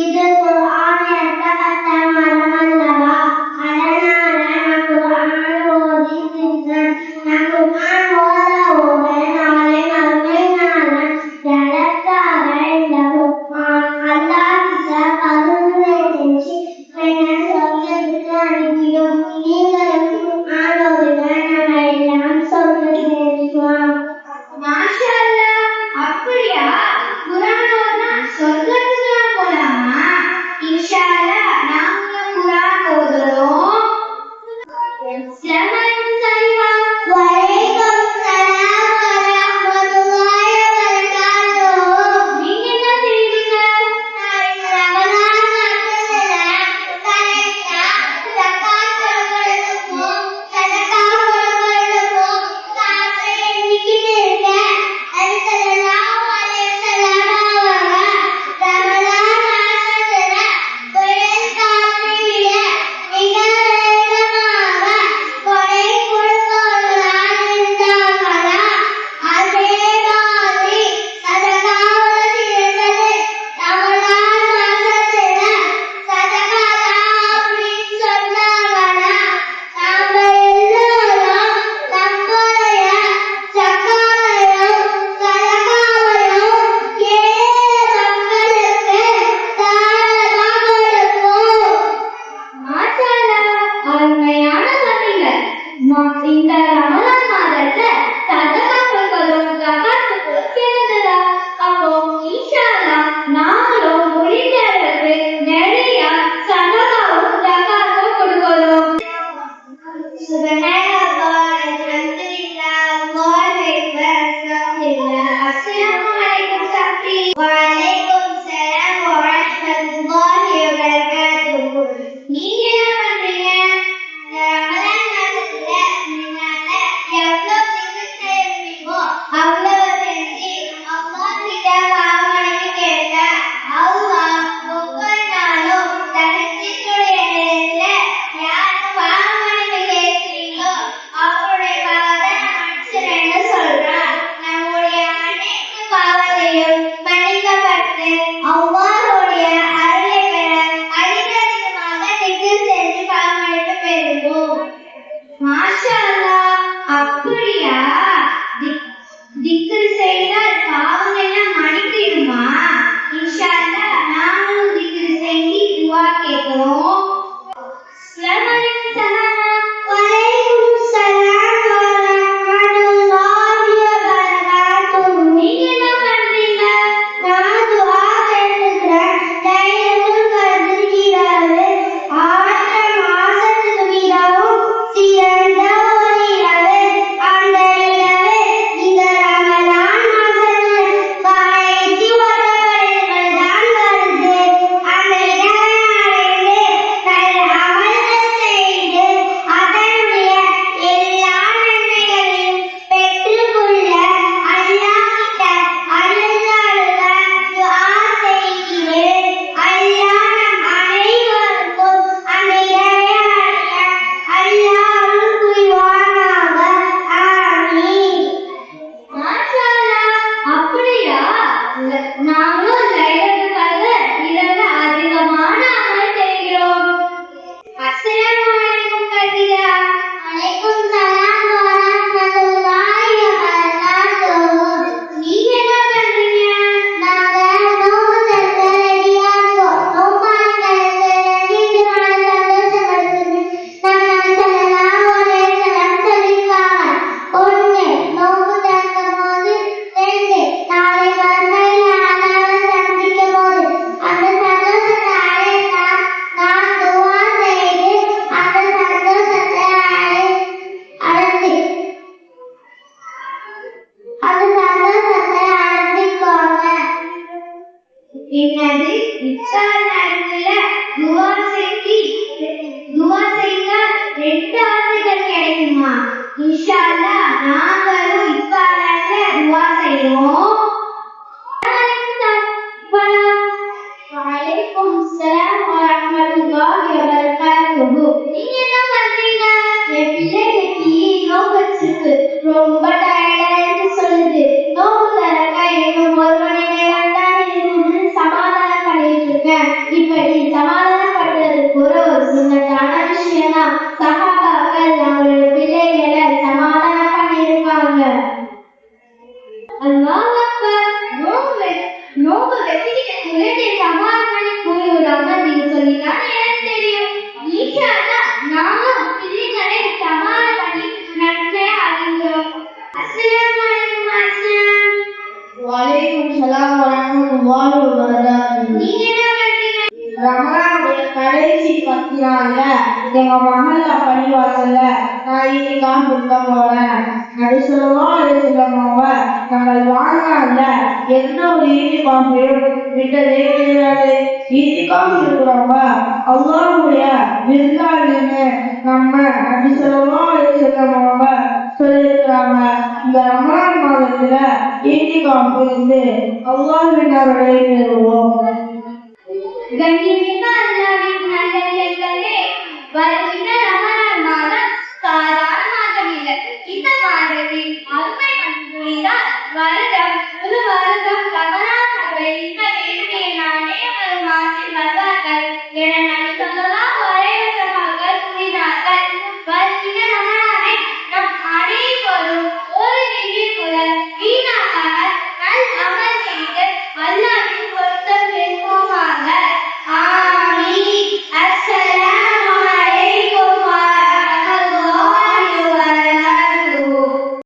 இது குர்ஆன் என்ற மரமல்லவா அதனால நமக்கு இன்ஷா அல்லாஹ் நாங்களும் இஃப்தார்ல துஆ செய்வோம். வலைக்கும் அஸ்ஸலாம் வரஹ்மத்துல்லாஹி வபரகாத்துஹு. நீங்க என்ன பண்றீங்க? என் பிள்ளைக்கு நோம்பு வச்சிருக்கு, ரொம்ப டயர்டா இருக்கு சொல்லுது. நோம்பு திறக்க இன்னும் 1 மணி நேரம் தான் இருக்குன்னு சமாதானம் பண்ணிட்டு இருக்கேன். இப்படி சமாதானப்படுத்துறது கூட ஒரு சுன்னத்தான விஷயம் தான். சஹாபாக்கள் அவங்களோட பிள்ளைகளை சமாதானம் பண்ணியிருக்காங்க. அல்லாஹ் அக்பர். நோம்பு வெட்டிக்கிட்ட பிள்ளைகளை சமாதானம் பண்ணி கூறிவிடாம நீங்க சொன்னீங்கன்னா எனக்கு தெரியும். இன்ஷா அல்லாஹ் நானும் பிள்ளைகளை சமாதானம் பண்ணி நன்மையா அறிகிறோம். அஸ்ஸலாமு அலைக்கும் அஸ்ஸலாம். வலைக்கும் ஸலாம் வரஹ்மத்துல்லாஹி வபரகாத்துஹு. நீங்க என்ன பண்றீங்க? ரமலானுடைய கடைசி 10 நாள்ல எங்க மஹல்ல பள்ளிவாசல்ல நான் இத்திகாஃப் இருக்க போறேன். நபி ஸல்லல்லாஹு அலைஹி வஸல்லம் நாங்கள் வாழ்நாள்ல எந்த ஒரு இத்திகாஃபையும் விட்டதே கிடையாது. இத்திகாஃப் இருக்கிறவங்க அல்லாஹ்வுடைய விருந்தாளின்னு நம்ம நபி ஸல்லல்லாஹு அலைஹி வஸல்லம் சொல்லியிருக்கிறாங்க. இந்த ரமலான் மாதத்துல இத்திகாஃப் இருந்து அல்லாஹ்வின் அருளை பெறுவோம். கண்ணியமிக்க